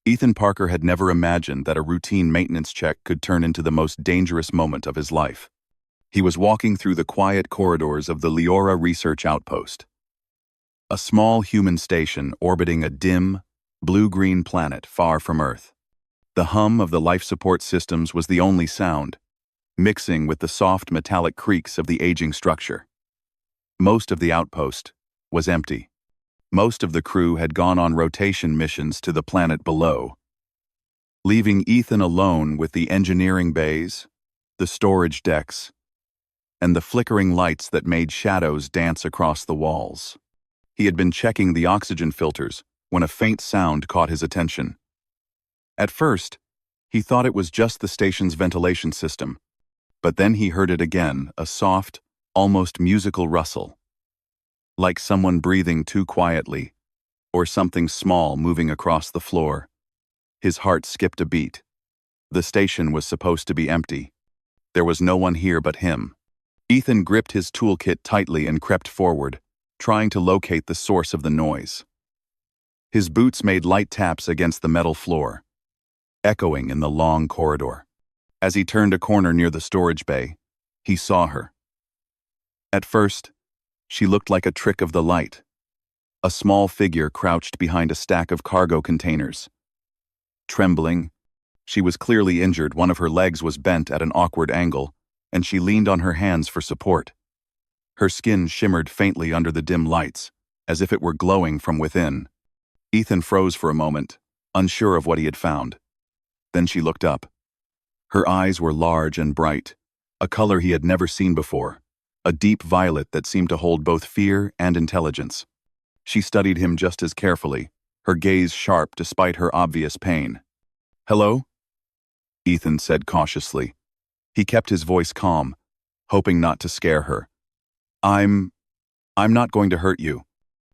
Ethan Parker had never imagined that a routine maintenance check could turn into the most dangerous moment of his life. He was walking through the quiet corridors of the Leora Research Outpost, a small human station orbiting a dim, blue-green planet far from Earth. The hum of the life support systems was the only sound, mixing with the soft metallic creaks of the aging structure. Most of the outpost was empty. Most of the crew had gone on rotation missions to the planet below, leaving Ethan alone with the engineering bays, the storage decks, and the flickering lights that made shadows dance across the walls. He had been checking the oxygen filters when a faint sound caught his attention. At first, he thought it was just the station's ventilation system, but then he heard it again, a soft, almost musical rustle, like someone breathing too quietly, or something small moving across the floor. His heart skipped a beat. The station was supposed to be empty. There was no one here but him. Ethan gripped his toolkit tightly and crept forward, trying to locate the source of the noise. His boots made light taps against the metal floor, echoing in the long corridor. As he turned a corner near the storage bay, he saw her. At first, she looked like a trick of the light, a small figure crouched behind a stack of cargo containers. Trembling, she was clearly injured. One of her legs was bent at an awkward angle, and she leaned on her hands for support. Her skin shimmered faintly under the dim lights, as if it were glowing from within. Ethan froze for a moment, unsure of what he had found. Then she looked up. Her eyes were large and bright, a color he had never seen before, a deep violet that seemed to hold both fear and intelligence. She studied him just as carefully, her gaze sharp despite her obvious pain. "Hello?" Ethan said cautiously. He kept his voice calm, hoping not to scare her. I'm not going to hurt you."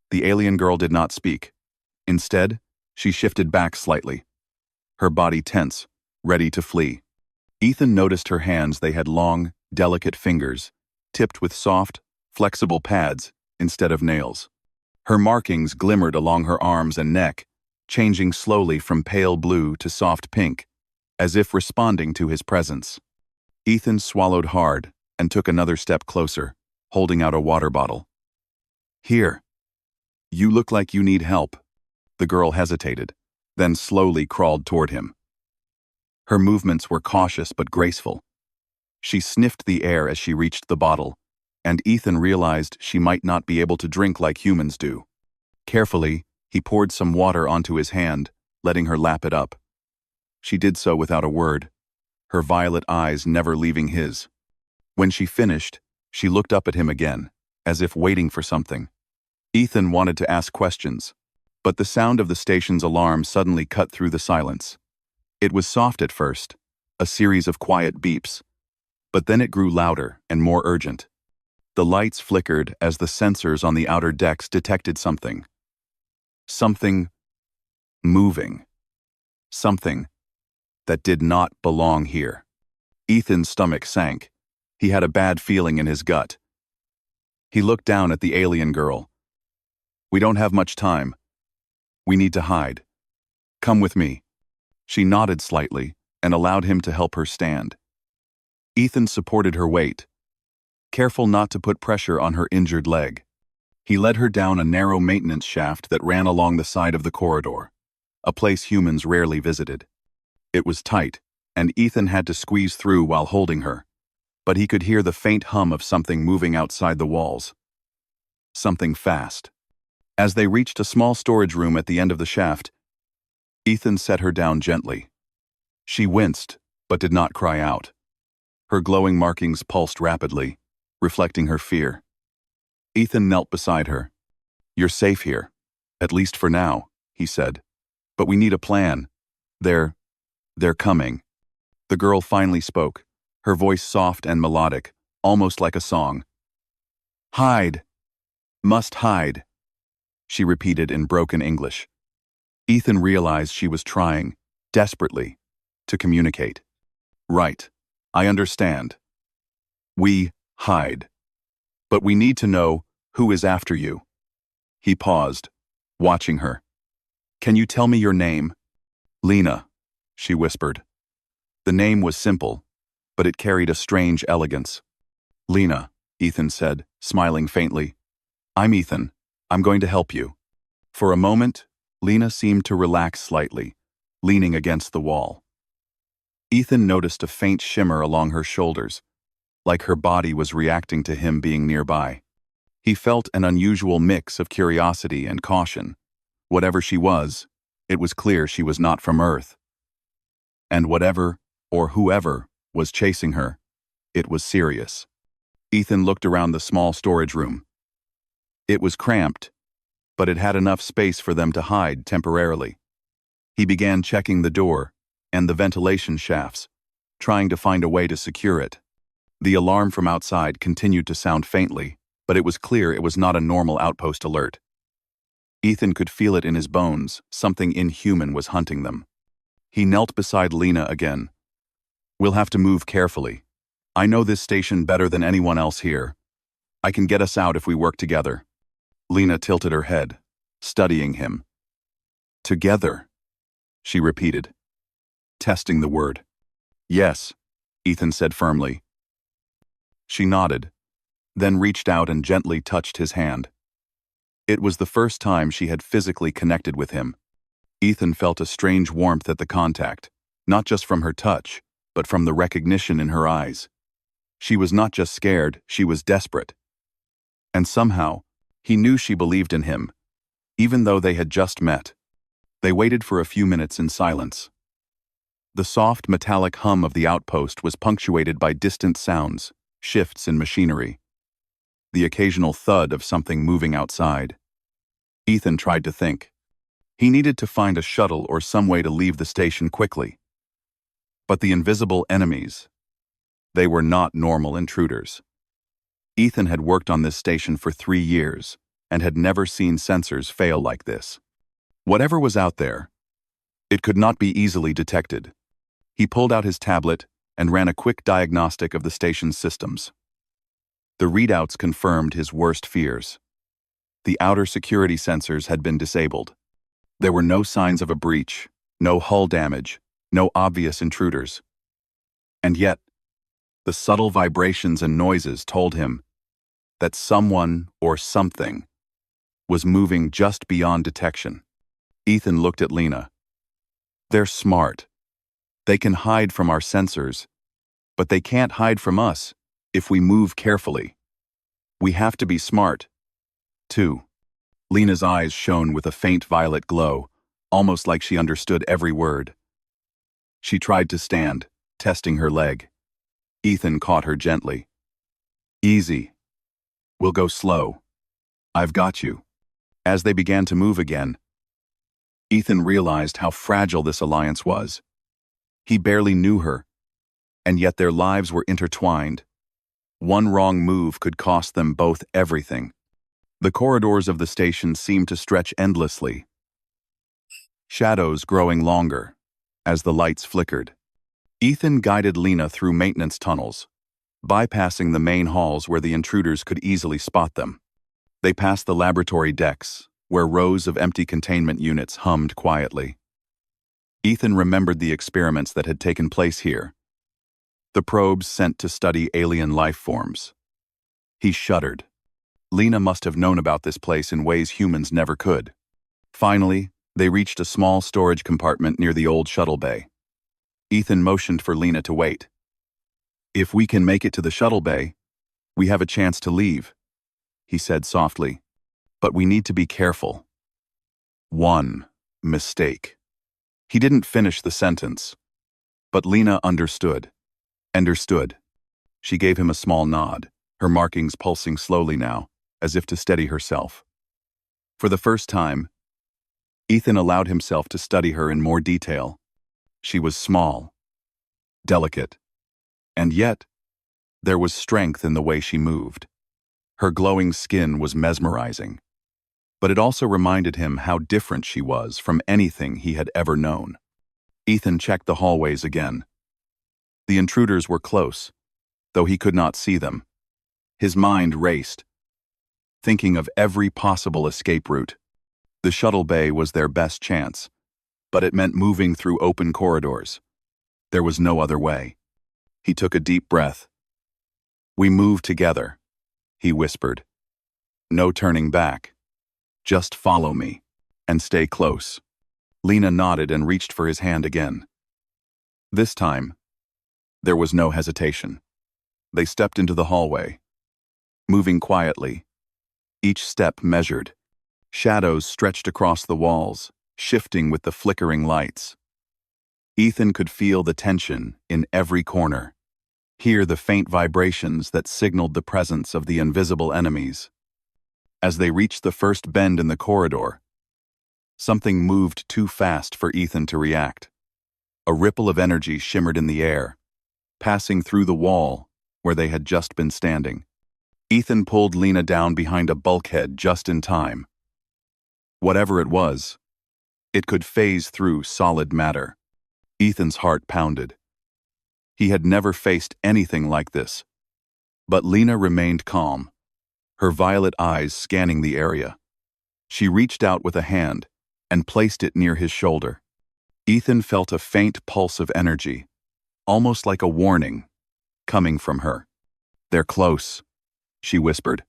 The alien girl did not speak. Instead, she shifted back slightly, her body tense, ready to flee. Ethan noticed her hands. They had long, delicate fingers, tipped with soft, flexible pads instead of nails. Her markings glimmered along her arms and neck, changing slowly from pale blue to soft pink, as if responding to his presence. Ethan swallowed hard and took another step closer, holding out a water bottle. "Here. You look like you need help." The girl hesitated, then slowly crawled toward him. Her movements were cautious but graceful. She sniffed the air as she reached the bottle, and Ethan realized she might not be able to drink like humans do. Carefully, he poured some water onto his hand, letting her lap it up. She did so without a word, her violet eyes never leaving his. When she finished, she looked up at him again, as if waiting for something. Ethan wanted to ask questions, but the sound of the station's alarm suddenly cut through the silence. It was soft at first, a series of quiet beeps, but then it grew louder and more urgent. The lights flickered as the sensors on the outer decks detected something. Something moving. Something that did not belong here. Ethan's stomach sank. He had a bad feeling in his gut. He looked down at the alien girl. "We don't have much time. We need to hide. Come with me." She nodded slightly and allowed him to help her stand. Ethan supported her weight, careful not to put pressure on her injured leg. He led her down a narrow maintenance shaft that ran along the side of the corridor, a place humans rarely visited. It was tight, and Ethan had to squeeze through while holding her, but he could hear the faint hum of something moving outside the walls. Something fast. As they reached a small storage room at the end of the shaft, Ethan set her down gently. She winced, but did not cry out. Her glowing markings pulsed rapidly, reflecting her fear. Ethan knelt beside her. "You're safe here, at least for now," he said. "But we need a plan. They're coming." The girl finally spoke, her voice soft and melodic, almost like a song. "Hide. Must hide," she repeated in broken English. Ethan realized she was trying, desperately, to communicate. "Right. I understand. We hide. But we need to know who is after you." He paused, watching her. "Can you tell me your name?" Lena, she whispered. The name was simple, but it carried a strange elegance. Lena, Ethan said, smiling faintly. I'm Ethan. I'm going to help you. For a moment, Lena seemed to relax slightly, leaning against the wall. Ethan noticed a faint shimmer along her shoulders, like her body was reacting to him being nearby. He felt an unusual mix of curiosity and caution. Whatever she was, it was clear she was not from Earth. And whatever, or whoever, was chasing her, it was serious. Ethan looked around the small storage room. It was cramped, but it had enough space for them to hide temporarily. He began checking the door and the ventilation shafts, trying to find a way to secure it. The alarm from outside continued to sound faintly, but it was clear it was not a normal outpost alert. Ethan could feel it in his bones, something inhuman was hunting them. He knelt beside Lena again. We'll have to move carefully. I know this station better than anyone else here. I can get us out if we work together. Lena tilted her head, studying him. Together, she repeated, testing the word. Yes, Ethan said firmly. She nodded, then reached out and gently touched his hand. It was the first time she had physically connected with him. Ethan felt a strange warmth at the contact, not just from her touch, but from the recognition in her eyes. She was not just scared, she was desperate. And somehow, he knew she believed in him, even though they had just met. They waited for a few minutes in silence. The soft metallic hum of the outpost was punctuated by distant sounds, shifts in machinery. The occasional thud of something moving outside. Ethan tried to think. He needed to find a shuttle or some way to leave the station quickly. But the invisible enemies, they were not normal intruders. Ethan had worked on this station for 3 years and had never seen sensors fail like this. Whatever was out there, it could not be easily detected. He pulled out his tablet and ran a quick diagnostic of the station's systems. The readouts confirmed his worst fears. The outer security sensors had been disabled. There were no signs of a breach, no hull damage, no obvious intruders. And yet, the subtle vibrations and noises told him that someone or something was moving just beyond detection. Ethan looked at Lena. They're smart. They can hide from our sensors, but they can't hide from us if we move carefully. We have to be smart, too. Lena's eyes shone with a faint violet glow, almost like she understood every word. She tried to stand, testing her leg. Ethan caught her gently. Easy. We'll go slow. I've got you. As they began to move again, Ethan realized how fragile this alliance was. He barely knew her, and yet their lives were intertwined. One wrong move could cost them both everything. The corridors of the station seemed to stretch endlessly, shadows growing longer as the lights flickered. Ethan guided Lena through maintenance tunnels, bypassing the main halls where the intruders could easily spot them. They passed the laboratory decks, where rows of empty containment units hummed quietly. Ethan remembered the experiments that had taken place here, the probes sent to study alien life forms. He shuddered. Lena must have known about this place in ways humans never could. Finally, they reached a small storage compartment near the old shuttle bay. Ethan motioned for Lena to wait. If we can make it to the shuttle bay, we have a chance to leave, he said softly. But we need to be careful. One mistake. He didn't finish the sentence, but Lena understood. She gave him a small nod, her markings pulsing slowly now, as if to steady herself. For the first time, Ethan allowed himself to study her in more detail. She was small, delicate, and yet there was strength in the way she moved. Her glowing skin was mesmerizing, but it also reminded him how different she was from anything he had ever known. Ethan checked the hallways again. The intruders were close, though he could not see them. His mind raced, thinking of every possible escape route. The shuttle bay was their best chance, but it meant moving through open corridors. There was no other way. He took a deep breath. "We move together," he whispered. "No turning back. Just follow me, and stay close." Lena nodded and reached for his hand again. This time, there was no hesitation. They stepped into the hallway, moving quietly, each step measured. Shadows stretched across the walls, shifting with the flickering lights. Ethan could feel the tension in every corner, hear the faint vibrations that signaled the presence of the invisible enemies. As they reached the first bend in the corridor, something moved too fast for Ethan to react. A ripple of energy shimmered in the air, passing through the wall where they had just been standing. Ethan pulled Lena down behind a bulkhead just in time. Whatever it was, it could phase through solid matter. Ethan's heart pounded. He had never faced anything like this. But Lena remained calm, her violet eyes scanning the area. She reached out with a hand and placed it near his shoulder. Ethan felt a faint pulse of energy, almost like a warning, coming from her. "They're close," she whispered.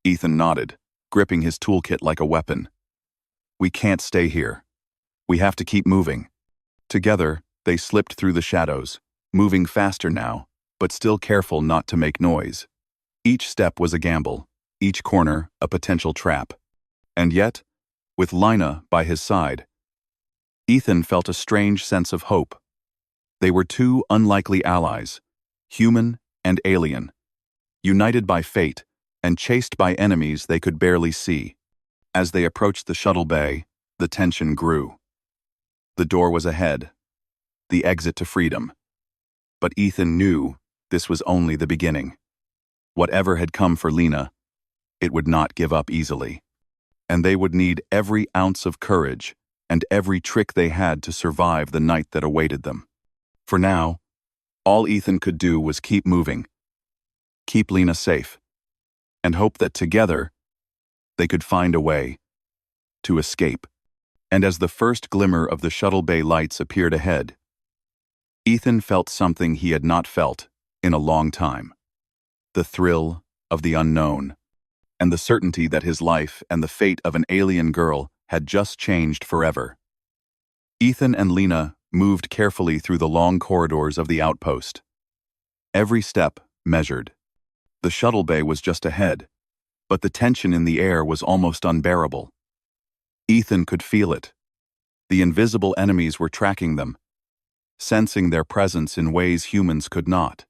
Ethan nodded, gripping his toolkit like a weapon. "We can't stay here. We have to keep moving." Together, they slipped through the shadows, moving faster now, but still careful not to make noise. Each step was a gamble, each corner a potential trap. And yet, with Lena by his side, Ethan felt a strange sense of hope. They were two unlikely allies, human and alien, united by fate and chased by enemies they could barely see. As they approached the shuttle bay, the tension grew. The door was ahead, the exit to freedom. But Ethan knew this was only the beginning. Whatever had come for Lena, it would not give up easily. And they would need every ounce of courage and every trick they had to survive the night that awaited them. For now, all Ethan could do was keep moving, keep Lena safe, and hope that together they could find a way to escape. And as the first glimmer of the shuttle bay lights appeared ahead, Ethan felt something he had not felt in a long time. The thrill of the unknown, and the certainty that his life and the fate of an alien girl had just changed forever. Ethan and Lena moved carefully through the long corridors of the outpost. Every step measured. The shuttle bay was just ahead, but the tension in the air was almost unbearable. Ethan could feel it. The invisible enemies were tracking them, sensing their presence in ways humans could not.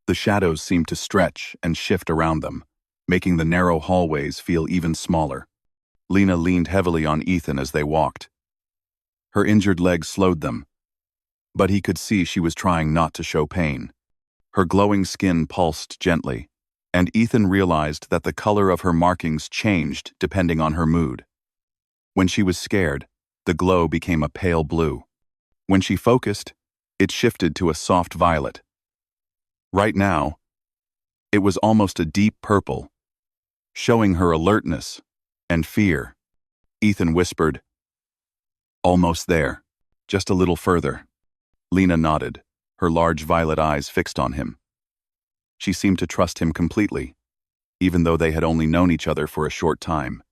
The shadows seemed to stretch and shift around them, making the narrow hallways feel even smaller. Lena leaned heavily on Ethan as they walked. Her injured leg slowed them, but he could see she was trying not to show pain. Her glowing skin pulsed gently, and Ethan realized that the color of her markings changed depending on her mood. When she was scared, the glow became a pale blue. When she focused, it shifted to a soft violet. Right now, it was almost a deep purple, showing her alertness and fear. Ethan whispered, "Almost there. Just a little further." Lena nodded, her large violet eyes fixed on him. She seemed to trust him completely, even though they had only known each other for a short time.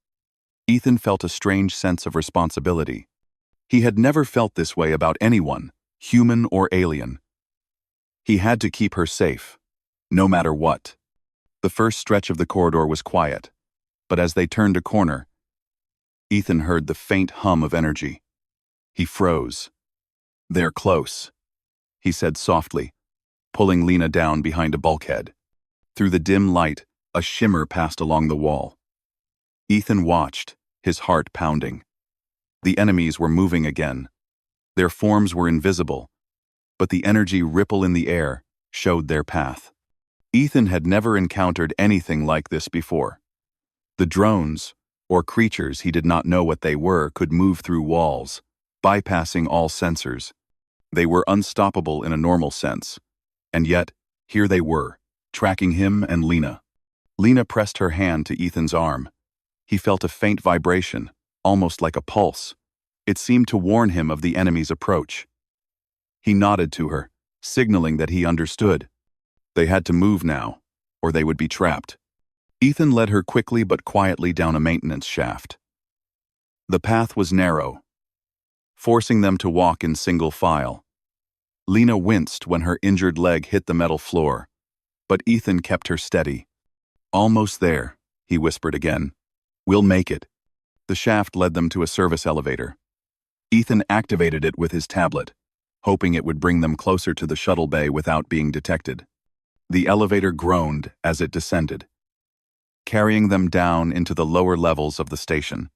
Ethan felt a strange sense of responsibility. He had never felt this way about anyone, human or alien. He had to keep her safe, no matter what. The first stretch of the corridor was quiet, but as they turned a corner, Ethan heard the faint hum of energy. He froze. "They're close," he said softly, pulling Lena down behind a bulkhead. Through the dim light, a shimmer passed along the wall. Ethan watched, his heart pounding. The enemies were moving again. Their forms were invisible, but the energy ripple in the air showed their path. Ethan had never encountered anything like this before. The drones, or creatures he did not know what they were, could move through walls, bypassing all sensors. They were unstoppable in a normal sense, and yet, here they were, tracking him and Lena. Lena pressed her hand to Ethan's arm. He felt a faint vibration, almost like a pulse. It seemed to warn him of the enemy's approach. He nodded to her, signaling that he understood. They had to move now, or they would be trapped. Ethan led her quickly but quietly down a maintenance shaft. The path was narrow, forcing them to walk in single file. Lena winced when her injured leg hit the metal floor, but Ethan kept her steady. "Almost there," he whispered again. "We'll make it." The shaft led them to a service elevator. Ethan activated it with his tablet, hoping it would bring them closer to the shuttle bay without being detected. The elevator groaned as it descended, carrying them down into the lower levels of the station.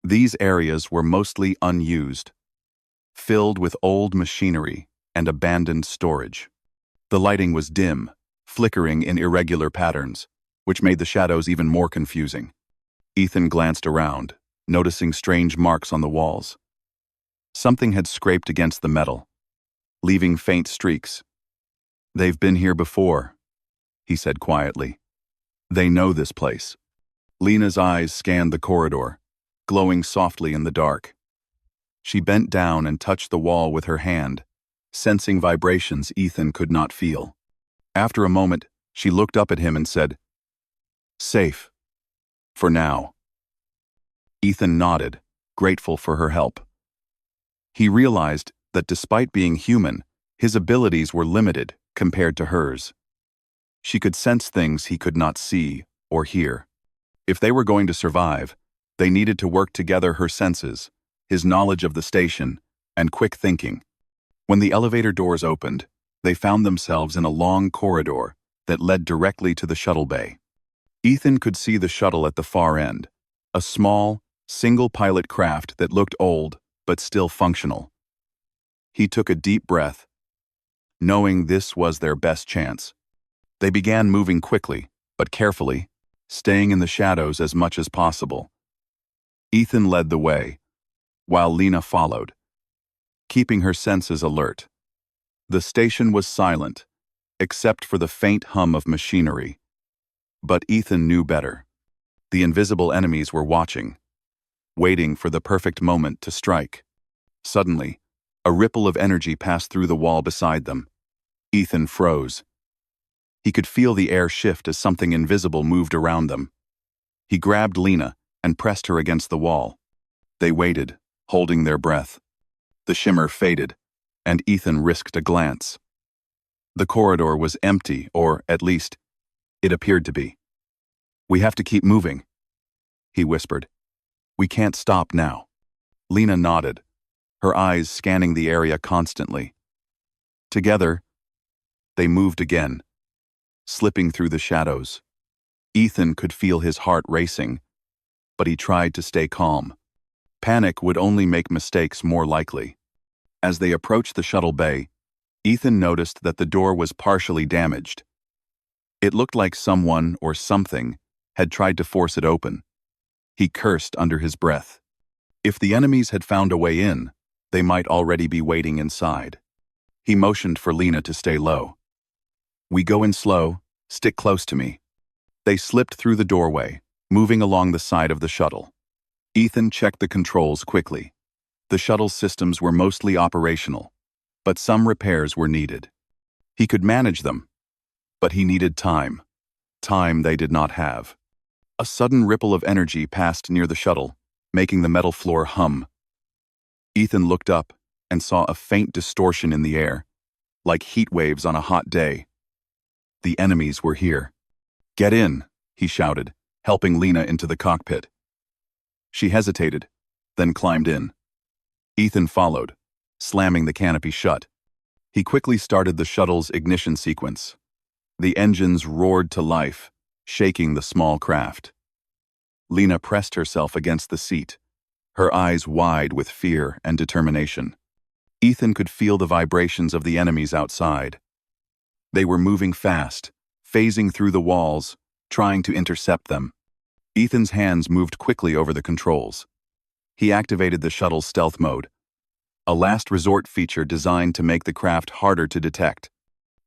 These areas were mostly unused, filled with old machinery and abandoned storage. The lighting was dim, flickering in irregular patterns, which made the shadows even more confusing. Ethan glanced around, noticing strange marks on the walls. Something had scraped against the metal, leaving faint streaks. "They've been here before," he said quietly. "They know this place." Lena's eyes scanned the corridor, glowing softly in the dark. She bent down and touched the wall with her hand, sensing vibrations Ethan could not feel. After a moment, she looked up at him and said, "Safe. For now." Ethan nodded, grateful for her help. He realized that despite being human, his abilities were limited compared to hers. She could sense things he could not see or hear. If they were going to survive, they needed to work together her senses, his knowledge of the station, and quick thinking. When the elevator doors opened, they found themselves in a long corridor that led directly to the shuttle bay. Ethan could see the shuttle at the far end, a small, single-pilot craft that looked old but still functional. He took a deep breath, knowing this was their best chance. They began moving quickly, but carefully, staying in the shadows as much as possible. Ethan led the way, while Lena followed, keeping her senses alert. The station was silent, except for the faint hum of machinery. But Ethan knew better. The invisible enemies were watching, waiting for the perfect moment to strike. Suddenly, a ripple of energy passed through the wall beside them. Ethan froze. He could feel the air shift as something invisible moved around them. He grabbed Lena and pressed her against the wall. They waited, holding their breath. The shimmer faded, and Ethan risked a glance. The corridor was empty, or at least, it appeared to be. "We have to keep moving," he whispered. "We can't stop now." Lena nodded, her eyes scanning the area constantly. Together, they moved again, slipping through the shadows. Ethan could feel his heart racing, but he tried to stay calm. Panic would only make mistakes more likely. As they approached the shuttle bay, Ethan noticed that the door was partially damaged. It looked like someone or something had tried to force it open. He cursed under his breath. If the enemies had found a way in, they might already be waiting inside. He motioned for Lena to stay low. "We go in slow, stick close to me." They slipped through the doorway, moving along the side of the shuttle. Ethan checked the controls quickly. The shuttle's systems were mostly operational, but some repairs were needed. He could manage them, but he needed time. Time they did not have. A sudden ripple of energy passed near the shuttle, making the metal floor hum. Ethan looked up and saw a faint distortion in the air, like heat waves on a hot day. The enemies were here. "Get in," he shouted, helping Lena into the cockpit. She hesitated, then climbed in. Ethan followed, slamming the canopy shut. He quickly started the shuttle's ignition sequence. The engines roared to life, shaking the small craft. Lena pressed herself against the seat, her eyes wide with fear and determination. Ethan could feel the vibrations of the enemies outside. They were moving fast, phasing through the walls, trying to intercept them. Ethan's hands moved quickly over the controls. He activated the shuttle's stealth mode, a last resort feature designed to make the craft harder to detect.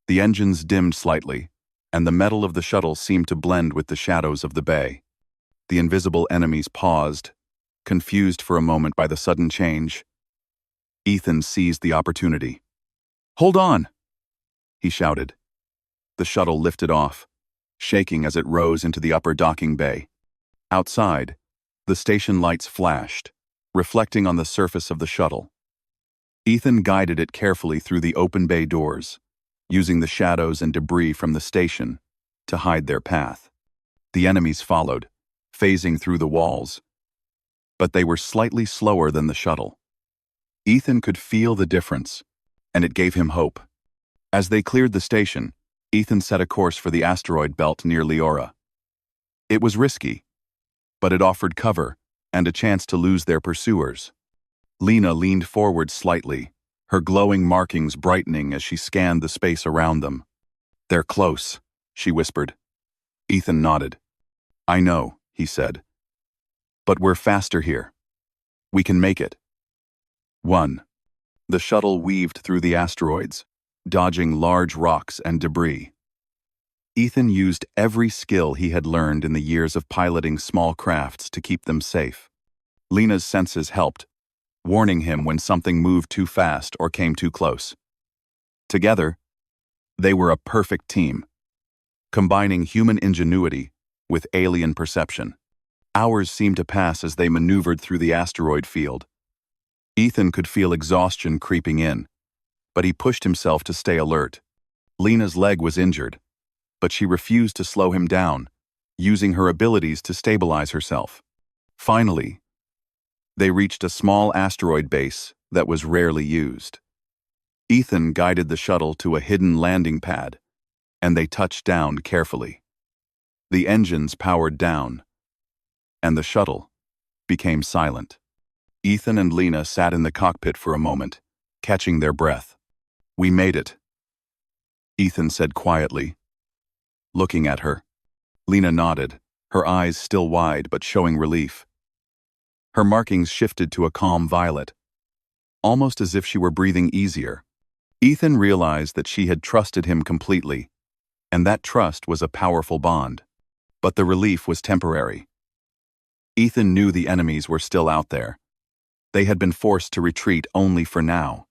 The engines dimmed slightly, and the metal of the shuttle seemed to blend with the shadows of the bay. The invisible enemies paused, Confused for a moment by the sudden change, Ethan seized the opportunity. "Hold on!" he shouted. The shuttle lifted off, shaking as it rose into the upper docking bay. Outside, the station lights flashed, reflecting on the surface of the shuttle. Ethan guided it carefully through the open bay doors, using the shadows and debris from the station to hide their path. The enemies followed, phasing through the walls, but they were slightly slower than the shuttle. Ethan could feel the difference, and it gave him hope. As they cleared the station, Ethan set a course for the asteroid belt near Leora. It was risky, but it offered cover and a chance to lose their pursuers. Lena leaned forward slightly, her glowing markings brightening as she scanned the space around them. "They're close," she whispered. Ethan nodded. "I know," he said. "But we're faster here. We can make it." 1. The shuttle weaved through the asteroids, dodging large rocks and debris. Ethan used every skill he had learned in the years of piloting small crafts to keep them safe. Lena's senses helped, warning him when something moved too fast or came too close. Together, they were a perfect team, combining human ingenuity with alien perception. Hours seemed to pass as they maneuvered through the asteroid field. Ethan could feel exhaustion creeping in, but he pushed himself to stay alert. Lena's leg was injured, but she refused to slow him down, using her abilities to stabilize herself. Finally, they reached a small asteroid base that was rarely used. Ethan guided the shuttle to a hidden landing pad, and they touched down carefully. The engines powered down, and the shuttle became silent. Ethan and Lena sat in the cockpit for a moment, catching their breath. "We made it," Ethan said quietly, looking at her. Lena nodded, her eyes still wide but showing relief. Her markings shifted to a calm violet, almost as if she were breathing easier. Ethan realized that she had trusted him completely, and that trust was a powerful bond. But the relief was temporary. Ethan knew the enemies were still out there. They had been forced to retreat only for now.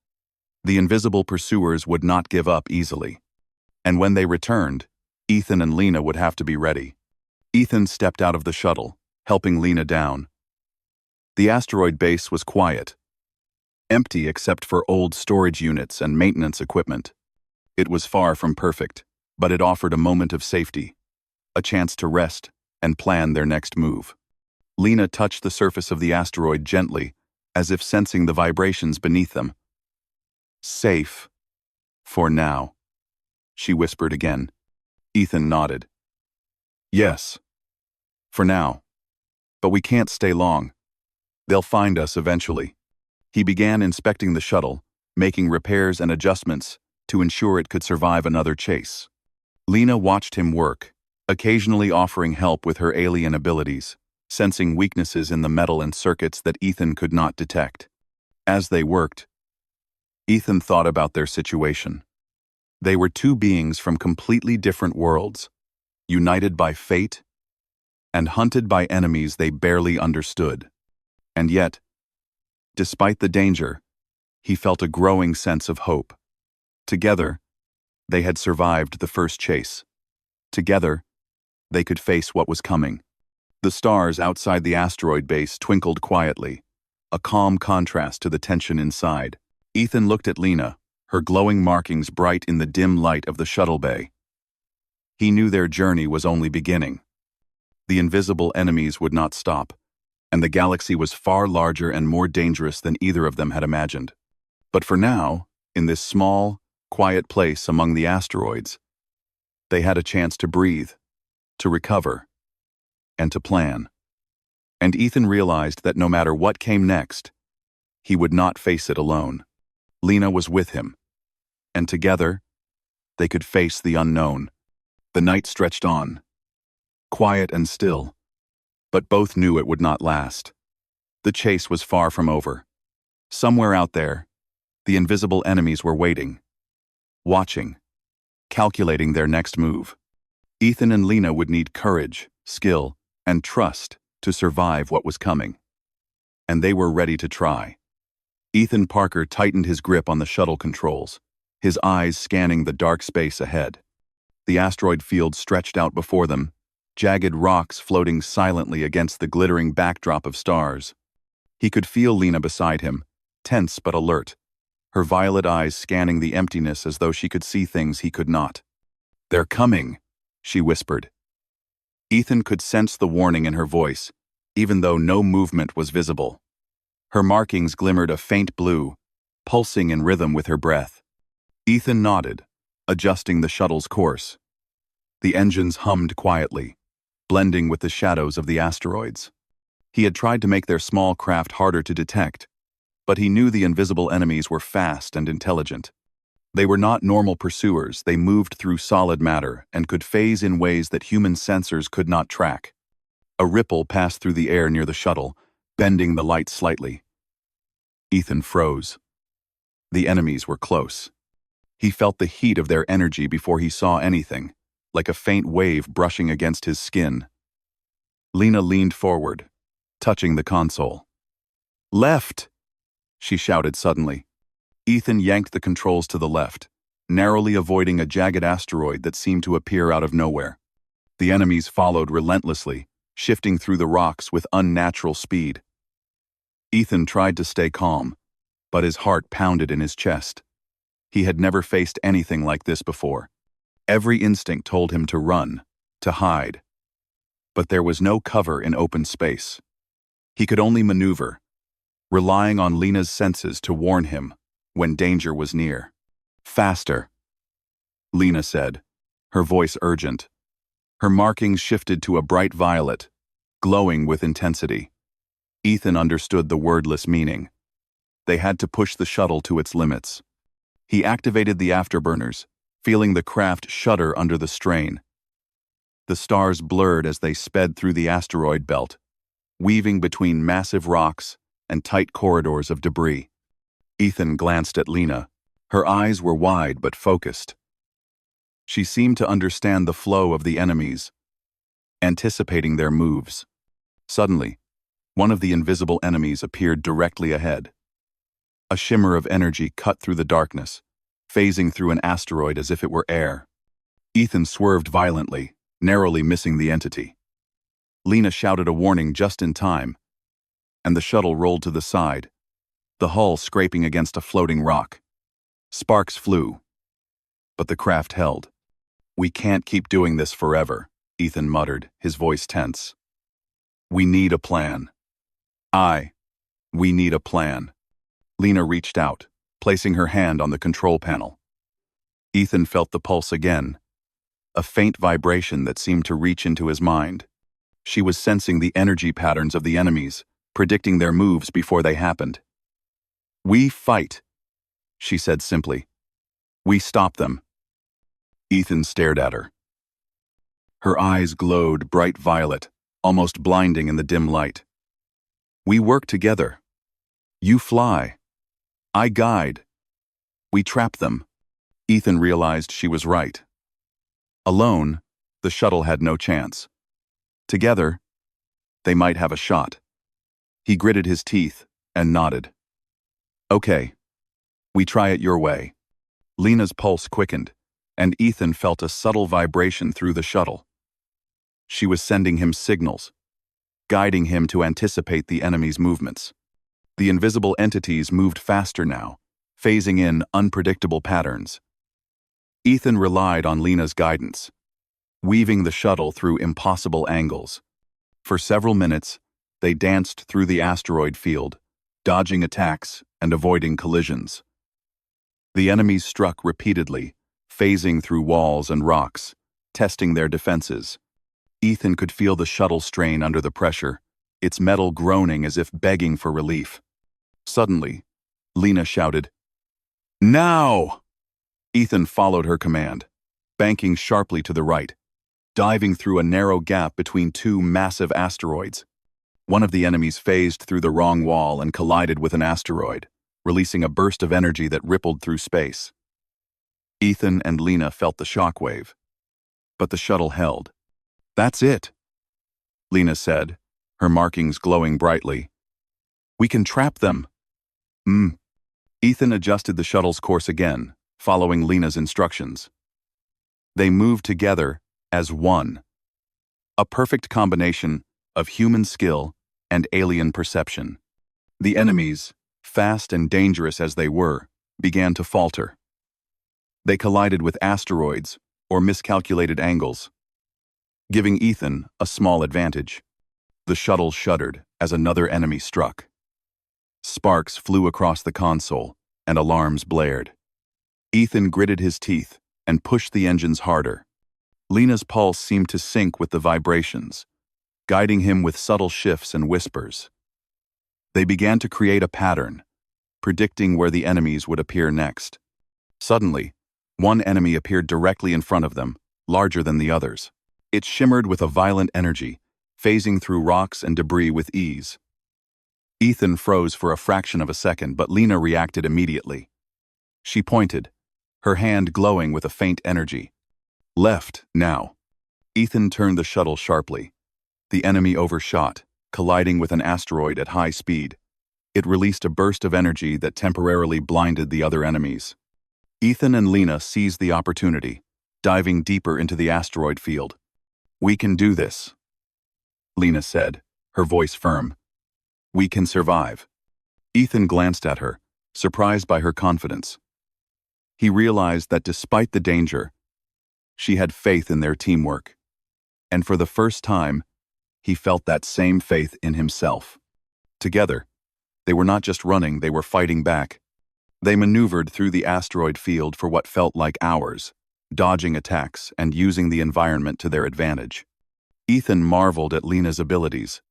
The invisible pursuers would not give up easily. And when they returned, Ethan and Lena would have to be ready. Ethan stepped out of the shuttle, helping Lena down. The asteroid base was quiet, empty except for old storage units and maintenance equipment. It was far from perfect, but it offered a moment of safety, a chance to rest and plan their next move. Lena touched the surface of the asteroid gently, as if sensing the vibrations beneath them. "Safe. For now," she whispered again. Ethan nodded. "Yes. For now. But we can't stay long. They'll find us eventually." He began inspecting the shuttle, making repairs and adjustments to ensure it could survive another chase. Lena watched him work, occasionally offering help with her alien abilities, sensing weaknesses in the metal and circuits that Ethan could not detect. As they worked, Ethan thought about their situation. They were two beings from completely different worlds, united by fate and hunted by enemies they barely understood. And yet, despite the danger, he felt a growing sense of hope. Together, they had survived the first chase. Together, they could face what was coming. The stars outside the asteroid base twinkled quietly, a calm contrast to the tension inside. Ethan looked at Lena, her glowing markings bright in the dim light of the shuttle bay. He knew their journey was only beginning. The invisible enemies would not stop, and the galaxy was far larger and more dangerous than either of them had imagined. But for now, in this small, quiet place among the asteroids, they had a chance to breathe, to recover, and to plan. And Ethan realized that no matter what came next, he would not face it alone. Lena was with him, and together, they could face the unknown. The night stretched on, quiet and still, but both knew it would not last. The chase was far from over. Somewhere out there, the invisible enemies were waiting, watching, calculating their next move. Ethan and Lena would need courage, skill, and trust to survive what was coming. and they were ready to try. Ethan Parker tightened his grip on the shuttle controls, his eyes scanning the dark space ahead. The asteroid field stretched out before them, jagged rocks floating silently against the glittering backdrop of stars. He could feel Lena beside him, tense but alert, her violet eyes scanning the emptiness as though she could see things he could not. "They're coming," she whispered. Ethan could sense the warning in her voice, even though no movement was visible. Her markings glimmered a faint blue, pulsing in rhythm with her breath. Ethan nodded, adjusting the shuttle's course. The engines hummed quietly, blending with the shadows of the asteroids. He had tried to make their small craft harder to detect, but he knew the invisible enemies were fast and intelligent. They were not normal pursuers, they moved through solid matter and could phase in ways that human sensors could not track. A ripple passed through the air near the shuttle, bending the light slightly. Ethan froze. The enemies were close. He felt the heat of their energy before he saw anything, like a faint wave brushing against his skin. Lena leaned forward, touching the console. "Left!" she shouted suddenly. Ethan yanked the controls to the left, narrowly avoiding a jagged asteroid that seemed to appear out of nowhere. The enemies followed relentlessly, shifting through the rocks with unnatural speed. Ethan tried to stay calm, but his heart pounded in his chest. He had never faced anything like this before. Every instinct told him to run, to hide. But there was no cover in open space. He could only maneuver, relying on Lena's senses to warn him when danger was near. "Faster," Lena said, her voice urgent. Her markings shifted to a bright violet, glowing with intensity. Ethan understood the wordless meaning. They had to push the shuttle to its limits. He activated the afterburners, feeling the craft shudder under the strain. The stars blurred as they sped through the asteroid belt, weaving between massive rocks and tight corridors of debris. Ethan glanced at Lena. Her eyes were wide but focused. She seemed to understand the flow of the enemies, anticipating their moves. Suddenly, one of the invisible enemies appeared directly ahead. A shimmer of energy cut through the darkness, phasing through an asteroid as if it were air. Ethan swerved violently, narrowly missing the entity. Lena shouted a warning just in time, and the shuttle rolled to the side, the hull scraping against a floating rock. Sparks flew, but the craft held. "We can't keep doing this forever," Ethan muttered, his voice tense. "We need a plan." We need a plan." Lena reached out, placing her hand on the control panel. Ethan felt the pulse again, a faint vibration that seemed to reach into his mind. She was sensing the energy patterns of the enemies, predicting their moves before they happened. "We fight," she said simply. "We stop them." Ethan stared at her. Her eyes glowed bright violet, almost blinding in the dim light. "We work together. You fly. I guide. We trap them." Ethan realized she was right. Alone, the shuttle had no chance. Together, they might have a shot. He gritted his teeth and nodded. "Okay, we try it your way." Lena's pulse quickened, and Ethan felt a subtle vibration through the shuttle. She was sending him signals, guiding him to anticipate the enemy's movements. The invisible entities moved faster now, phasing in unpredictable patterns. Ethan relied on Lena's guidance, weaving the shuttle through impossible angles. For several minutes, they danced through the asteroid field, dodging attacks and avoiding collisions. The enemies struck repeatedly, phasing through walls and rocks, testing their defenses. Ethan could feel the shuttle strain under the pressure, its metal groaning as if begging for relief. Suddenly, Lena shouted, "Now!" Ethan followed her command, banking sharply to the right, diving through a narrow gap between two massive asteroids. One of the enemies phased through the wrong wall and collided with an asteroid, releasing a burst of energy that rippled through space. Ethan and Lena felt the shockwave, but the shuttle held. "That's it," Lena said, her markings glowing brightly. We can trap them. Hmm. Ethan adjusted the shuttle's course again, following Lena's instructions. They moved together as one. A perfect combination of human skill and alien perception. The enemies, fast and dangerous as they were, began to falter. They collided with asteroids or miscalculated angles, giving Ethan a small advantage. The shuttle shuddered as another enemy struck. Sparks flew across the console, and alarms blared. Ethan gritted his teeth and pushed the engines harder. Lena's pulse seemed to sync with the vibrations, guiding him with subtle shifts and whispers. They began to create a pattern, predicting where the enemies would appear next. Suddenly, one enemy appeared directly in front of them, larger than the others. It shimmered with a violent energy, phasing through rocks and debris with ease. Ethan froze for a fraction of a second, but Lena reacted immediately. She pointed, her hand glowing with a faint energy. Left, now. Ethan turned the shuttle sharply. The enemy overshot, colliding with an asteroid at high speed. It released a burst of energy that temporarily blinded the other enemies. Ethan and Lena seized the opportunity, diving deeper into the asteroid field. "We can do this," Lena said, her voice firm. "We can survive." Ethan glanced at her, surprised by her confidence. He realized that despite the danger, she had faith in their teamwork. And for the first time, he felt that same faith in himself. Together, they were not just running, they were fighting back. They maneuvered through the asteroid field for what felt like hours, dodging attacks and using the environment to their advantage. Ethan marveled at Lena's abilities,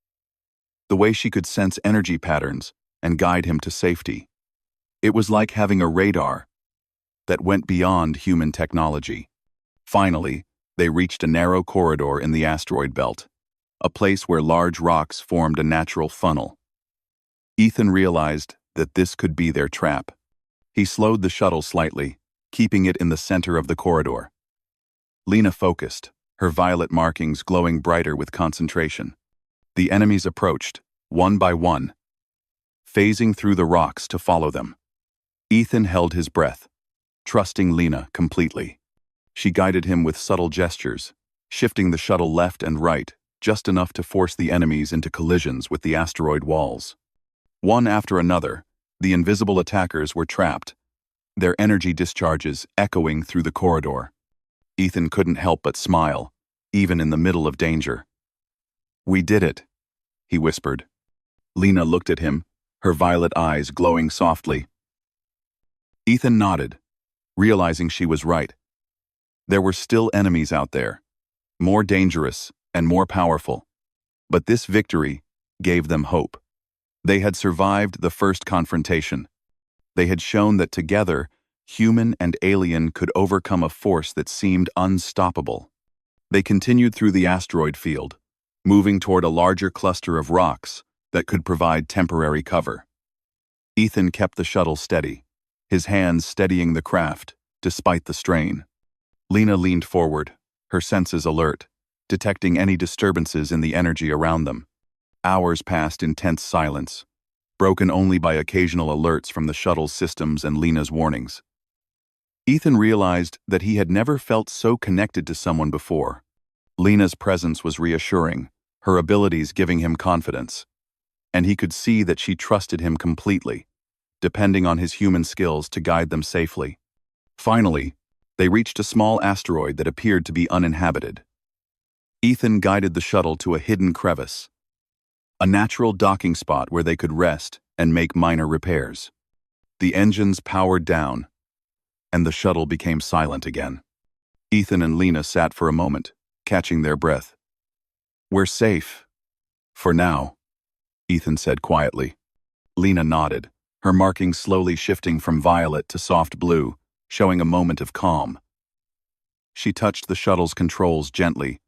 the way she could sense energy patterns and guide him to safety. It was like having a radar that went beyond human technology. Finally, they reached a narrow corridor in the asteroid belt, a place where large rocks formed a natural funnel. Ethan realized that this could be their trap. He slowed the shuttle slightly, keeping it in the center of the corridor. Lena focused, her violet markings glowing brighter with concentration. The enemies approached, one by one, phasing through the rocks to follow them. Ethan held his breath, trusting Lena completely. She guided him with subtle gestures, shifting the shuttle left and right, just enough to force the enemies into collisions with the asteroid walls. One after another, the invisible attackers were trapped, their energy discharges echoing through the corridor. Ethan couldn't help but smile, even in the middle of danger. "We did it," he whispered. Lena looked at him, her violet eyes glowing softly. Ethan nodded, realizing she was right. There were still enemies out there, more dangerous and more powerful. But this victory gave them hope. They had survived the first confrontation. They had shown that together, human and alien could overcome a force that seemed unstoppable. They continued through the asteroid field, moving toward a larger cluster of rocks that could provide temporary cover. Ethan kept the shuttle steady, his hands steadying the craft, despite the strain. Lena leaned forward, her senses alert, detecting any disturbances in the energy around them. Hours passed in tense silence, broken only by occasional alerts from the shuttle's systems and Lena's warnings. Ethan realized that he had never felt so connected to someone before. Lena's presence was reassuring, her abilities giving him confidence. And he could see that she trusted him completely, depending on his human skills to guide them safely. Finally, they reached a small asteroid that appeared to be uninhabited. Ethan guided the shuttle to a hidden crevice, a natural docking spot where they could rest and make minor repairs. The engines powered down, and the shuttle became silent again. Ethan and Lena sat for a moment, catching their breath. "We're safe. For now," Ethan said quietly. Lena nodded, her markings slowly shifting from violet to soft blue, showing a moment of calm. She touched the shuttle's controls gently,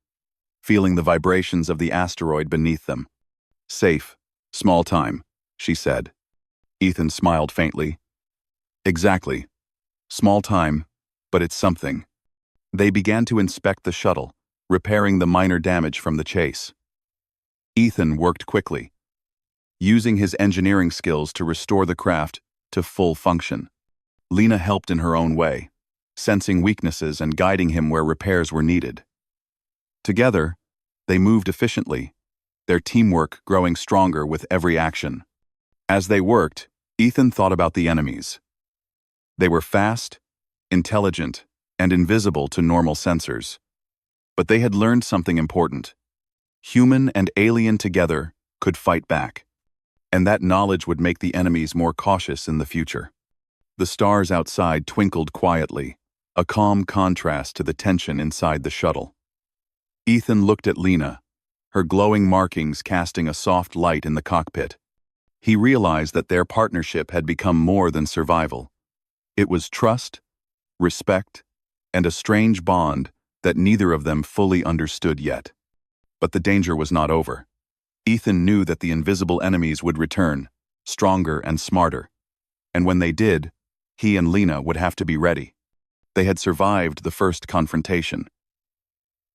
feeling the vibrations of the asteroid beneath them. "Safe, small time," she said. Ethan smiled faintly. "Exactly. Small time, but it's something." They began to inspect the shuttle, repairing the minor damage from the chase. Ethan worked quickly, using his engineering skills to restore the craft to full function. Lena helped in her own way, sensing weaknesses and guiding him where repairs were needed. Together, they moved efficiently, their teamwork growing stronger with every action. As they worked, Ethan thought about the enemies. They were fast, intelligent, and invisible to normal sensors. But they had learned something important. Human and alien together could fight back. And that knowledge would make the enemies more cautious in the future. The stars outside twinkled quietly, a calm contrast to the tension inside the shuttle. Ethan looked at Lena, her glowing markings casting a soft light in the cockpit. He realized that their partnership had become more than survival. It was trust, respect, and a strange bond that neither of them fully understood yet. But the danger was not over. Ethan knew that the invisible enemies would return, stronger and smarter. And when they did, he and Lena would have to be ready. They had survived the first confrontation.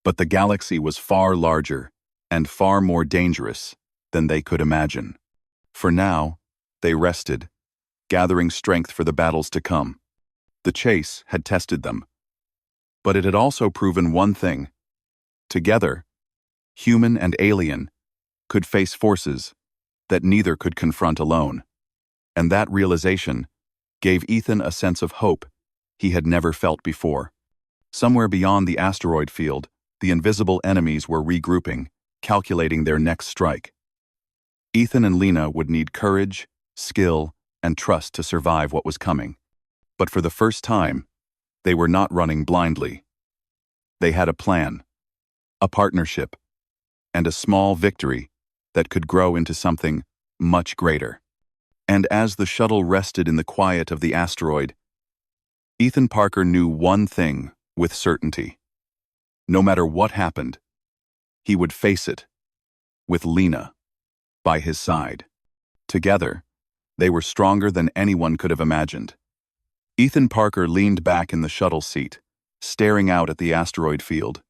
But the galaxy was far larger and far more dangerous than they could imagine. For now, they rested, gathering strength for the battles to come. The chase had tested them. But it had also proven one thing. Together, human and alien could face forces that neither could confront alone. And that realization gave Ethan a sense of hope he had never felt before. Somewhere beyond the asteroid field, the invisible enemies were regrouping, calculating their next strike. Ethan and Lena would need courage, skill, and trust to survive what was coming. But for the first time, they were not running blindly. They had a plan, a partnership, and a small victory that could grow into something much greater. And as the shuttle rested in the quiet of the asteroid, Ethan Parker knew one thing with certainty. No matter what happened, he would face it, with Lena by his side. Together, they were stronger than anyone could have imagined. Ethan Parker leaned back in the shuttle seat, staring out at the asteroid field.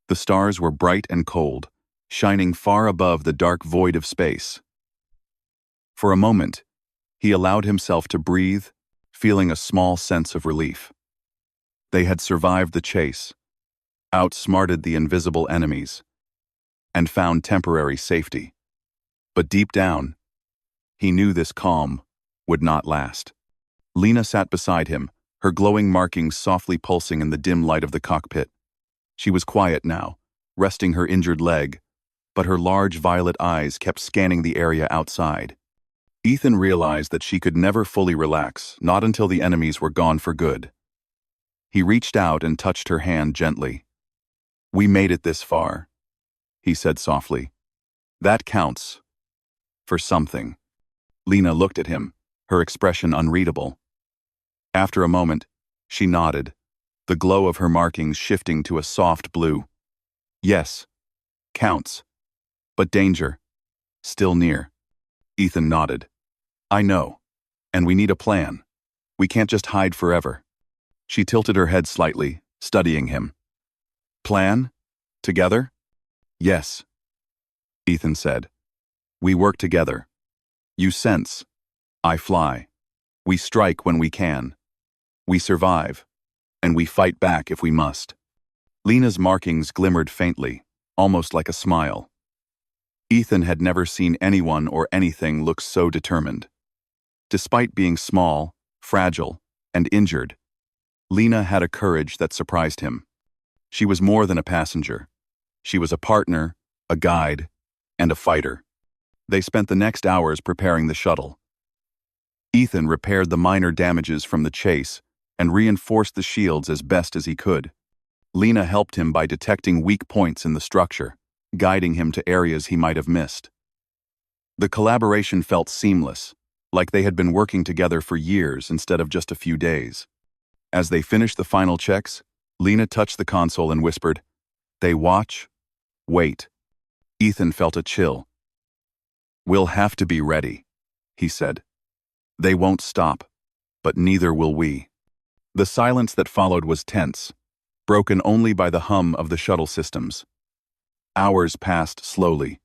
The stars were bright and cold, shining far above the dark void of space. For a moment, he allowed himself to breathe, feeling a small sense of relief. They had survived the chase, outsmarted the invisible enemies, and found temporary safety. But deep down, he knew this calm would not last. Lena sat beside him, her glowing markings softly pulsing in the dim light of the cockpit. She was quiet now, resting her injured leg, but her large violet eyes kept scanning the area outside. Ethan realized that she could never fully relax, not until the enemies were gone for good. He reached out and touched her hand gently. "We made it this far," he said softly. "That counts. For something." Lena looked at him, her expression unreadable. After a moment, she nodded, the glow of her markings shifting to a soft blue. "Yes, counts. But danger, still near." Ethan nodded. "I know. And we need a plan. We can't just hide forever." She tilted her head slightly, studying him. "Plan? Together?" "Yes," Ethan said. "We work together. You sense. I fly. We strike when we can. We survive. And we fight back if we must." Lena's markings glimmered faintly, almost like a smile. Ethan had never seen anyone or anything look so determined. Despite being small, fragile, and injured, Lena had a courage that surprised him. She was more than a passenger. She was a partner, a guide, and a fighter. They spent the next hours preparing the shuttle. Ethan repaired the minor damages from the chase and reinforced the shields as best as he could. Lena helped him by detecting weak points in the structure, guiding him to areas he might have missed. The collaboration felt seamless, like they had been working together for years instead of just a few days. As they finished the final checks, Lena touched the console and whispered, "They watch, wait." Ethan felt a chill. "We'll have to be ready," he said. "They won't stop, but neither will we." The silence that followed was tense, broken only by the hum of the shuttle systems. Hours passed slowly,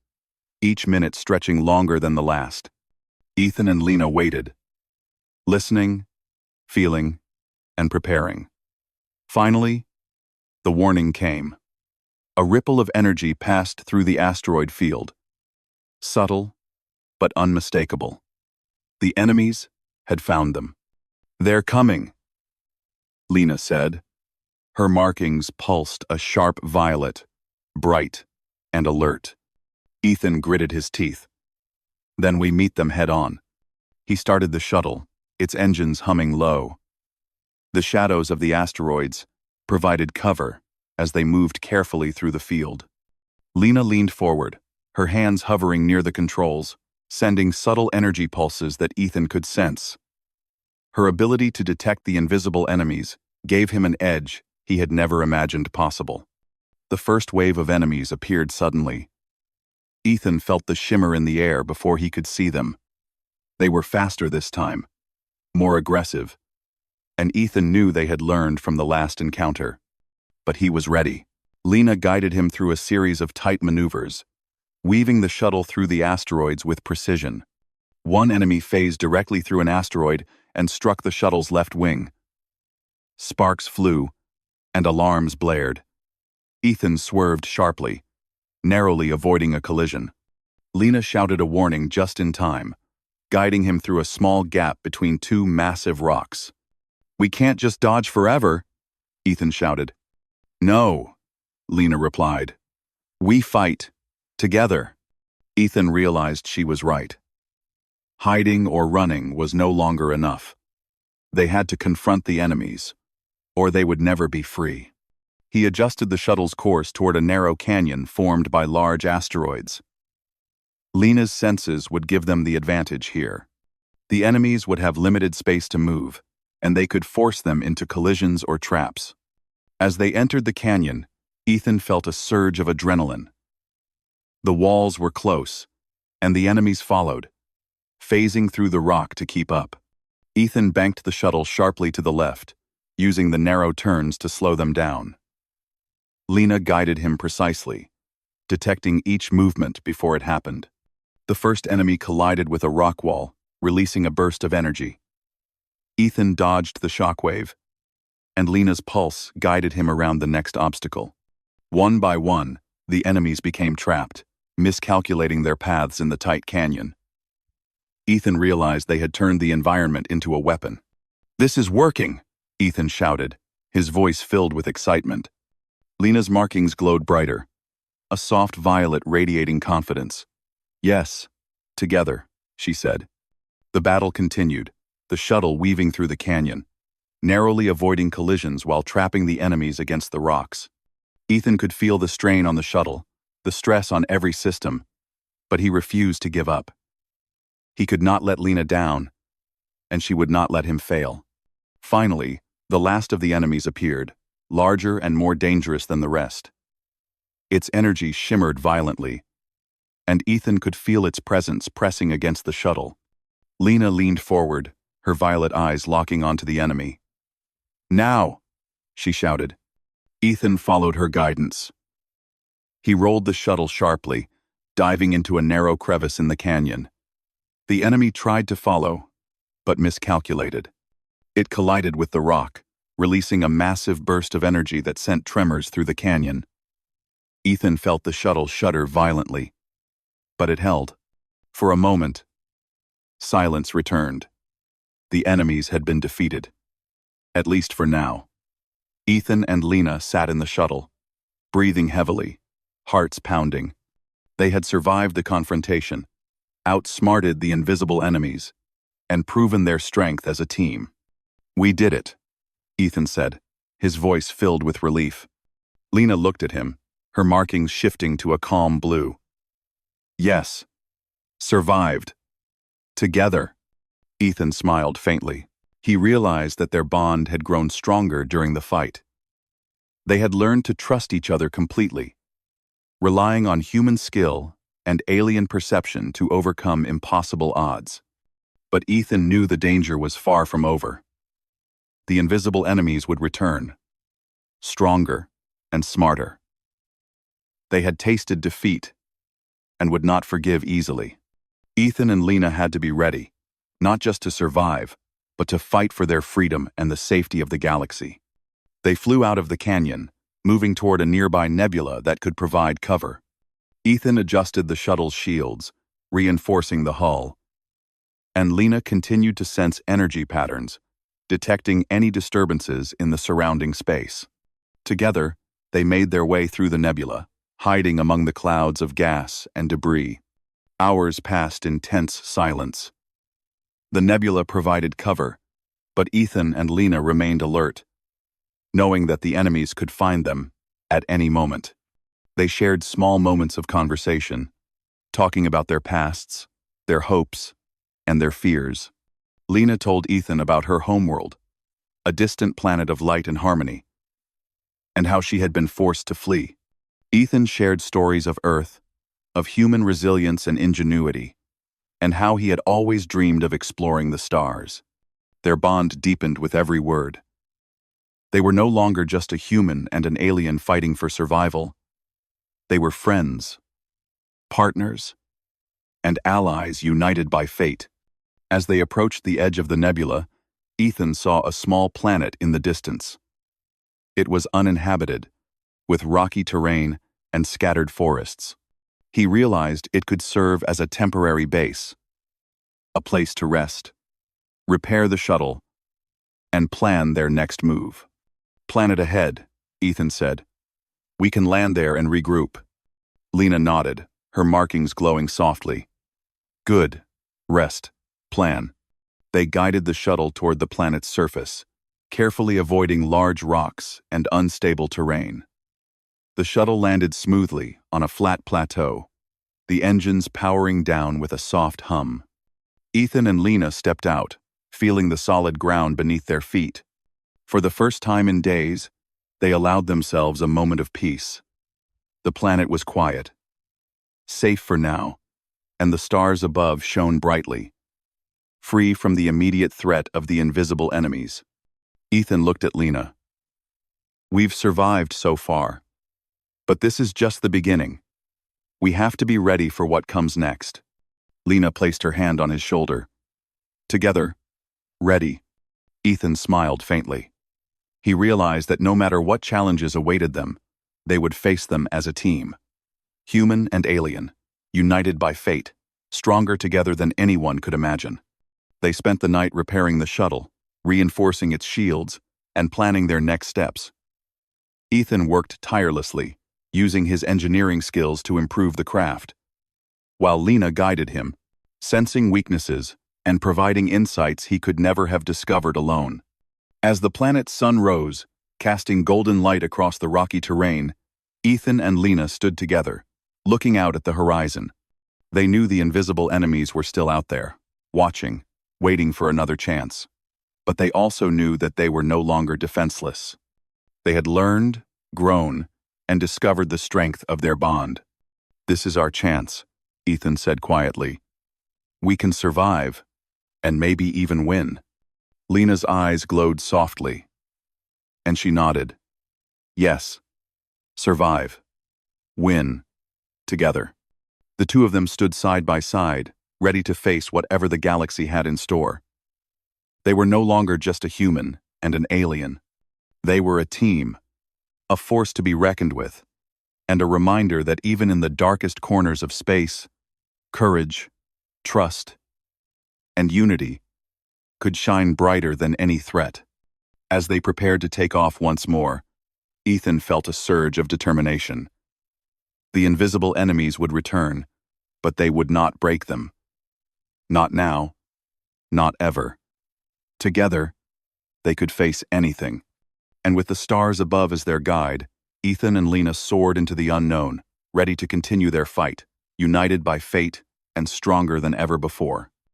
each minute stretching longer than the last. Ethan and Lena waited, listening, feeling, and preparing. Finally, the warning came. A ripple of energy passed through the asteroid field, subtle but unmistakable. The enemies had found them. "They're coming," Lena said. Her markings pulsed a sharp violet, bright and alert. Ethan gritted his teeth. "Then we meet them head-on." He started the shuttle, its engines humming low. The shadows of the asteroids provided cover as they moved carefully through the field. Lena leaned forward, her hands hovering near the controls, sending subtle energy pulses that Ethan could sense. Her ability to detect the invisible enemies gave him an edge he had never imagined possible. The first wave of enemies appeared suddenly. Ethan felt the shimmer in the air before he could see them. They were faster this time, more aggressive, and Ethan knew they had learned from the last encounter. But he was ready. Lena guided him through a series of tight maneuvers, weaving the shuttle through the asteroids with precision. One enemy phased directly through an asteroid and struck the shuttle's left wing. Sparks flew, and alarms blared. Ethan swerved sharply, narrowly avoiding a collision. Lena shouted a warning just in time, guiding him through a small gap between two massive rocks. "We can't just dodge forever," Ethan shouted. "No," Lena replied. "We fight. Together." Ethan realized she was right. Hiding or running was no longer enough. They had to confront the enemies, or they would never be free. He adjusted the shuttle's course toward a narrow canyon formed by large asteroids. Lena's senses would give them the advantage here. The enemies would have limited space to move, and they could force them into collisions or traps. As they entered the canyon, Ethan felt a surge of adrenaline. The walls were close, and the enemies followed, phasing through the rock to keep up. Ethan banked the shuttle sharply to the left, using the narrow turns to slow them down. Lena guided him precisely, detecting each movement before it happened. The first enemy collided with a rock wall, releasing a burst of energy. Ethan dodged the shockwave, and Lena's pulse guided him around the next obstacle. One by one, the enemies became trapped, miscalculating their paths in the tight canyon. Ethan realized they had turned the environment into a weapon. "This is working," Ethan shouted, his voice filled with excitement. Lena's markings glowed brighter, a soft violet radiating confidence. "Yes, together," she said. The battle continued, the shuttle weaving through the canyon, narrowly avoiding collisions while trapping the enemies against the rocks. Ethan could feel the strain on the shuttle, the stress on every system, but he refused to give up. He could not let Lena down, and she would not let him fail. Finally, the last of the enemies appeared, larger and more dangerous than the rest. Its energy shimmered violently, and Ethan could feel its presence pressing against the shuttle. Lena leaned forward, her violet eyes locking onto the enemy. "Now!" she shouted. Ethan followed her guidance. He rolled the shuttle sharply, diving into a narrow crevice in the canyon. The enemy tried to follow, but miscalculated. It collided with the rock, releasing a massive burst of energy that sent tremors through the canyon. Ethan felt the shuttle shudder violently, but it held. For a moment, silence returned. The enemies had been defeated, at least for now. Ethan and Lena sat in the shuttle, breathing heavily, hearts pounding. They had survived the confrontation, outsmarted the invisible enemies, and proven their strength as a team. "We did it," Ethan said, his voice filled with relief. Lena looked at him, her markings shifting to a calm blue. "Yes, survived. Together." Ethan smiled faintly. He realized that their bond had grown stronger during the fight. They had learned to trust each other completely, relying on human skill and alien perception to overcome impossible odds. But Ethan knew the danger was far from over. The invisible enemies would return, stronger and smarter. They had tasted defeat, and would not forgive easily. Ethan and Lena had to be ready, not just to survive, but to fight for their freedom and the safety of the galaxy. They flew out of the canyon, moving toward a nearby nebula that could provide cover. Ethan adjusted the shuttle's shields, reinforcing the hull, and Lena continued to sense energy patterns, detecting any disturbances in the surrounding space. Together, they made their way through the nebula, hiding among the clouds of gas and debris. Hours passed in tense silence. The nebula provided cover, but Ethan and Lena remained alert, knowing that the enemies could find them at any moment. They shared small moments of conversation, talking about their pasts, their hopes, and their fears. Lena told Ethan about her homeworld, a distant planet of light and harmony, and how she had been forced to flee. Ethan shared stories of Earth, of human resilience and ingenuity, and how he had always dreamed of exploring the stars. Their bond deepened with every word. They were no longer just a human and an alien fighting for survival. They were friends, partners, and allies united by fate. As they approached the edge of the nebula, Ethan saw a small planet in the distance. It was uninhabited, with rocky terrain and scattered forests. He realized it could serve as a temporary base, a place to rest, repair the shuttle, and plan their next move. "Planet ahead," Ethan said. "We can land there and regroup." Lena nodded, her markings glowing softly. "Good. Rest. Plan." They guided the shuttle toward the planet's surface, carefully avoiding large rocks and unstable terrain. The shuttle landed smoothly on a flat plateau, the engines powering down with a soft hum. Ethan and Lena stepped out, feeling the solid ground beneath their feet. For the first time in days, they allowed themselves a moment of peace. The planet was quiet, safe for now, and the stars above shone brightly, free from the immediate threat of the invisible enemies. Ethan looked at Lena. "We've survived so far, but this is just the beginning. We have to be ready for what comes next." Lena placed her hand on his shoulder. "Together, ready." Ethan smiled faintly. He realized that no matter what challenges awaited them, they would face them as a team. Human and alien, united by fate, stronger together than anyone could imagine. They spent the night repairing the shuttle, reinforcing its shields, and planning their next steps. Ethan worked tirelessly, using his engineering skills to improve the craft, while Lena guided him, sensing weaknesses and providing insights he could never have discovered alone. As the planet's sun rose, casting golden light across the rocky terrain, Ethan and Lena stood together, looking out at the horizon. They knew the invisible enemies were still out there, watching, waiting for another chance. But they also knew that they were no longer defenseless. They had learned, grown, and discovered the strength of their bond. "This is our chance," Ethan said quietly. "We can survive, and maybe even win." Lena's eyes glowed softly, and she nodded. "Yes, survive, win, together." The two of them stood side by side, ready to face whatever the galaxy had in store. They were no longer just a human and an alien. They were a team, a force to be reckoned with, and a reminder that even in the darkest corners of space, courage, trust, and unity could shine brighter than any threat. As they prepared to take off once more, Ethan felt a surge of determination. The invisible enemies would return, but they would not break them. Not now, not ever. Together, they could face anything. And with the stars above as their guide, Ethan and Lena soared into the unknown, ready to continue their fight, united by fate and stronger than ever before.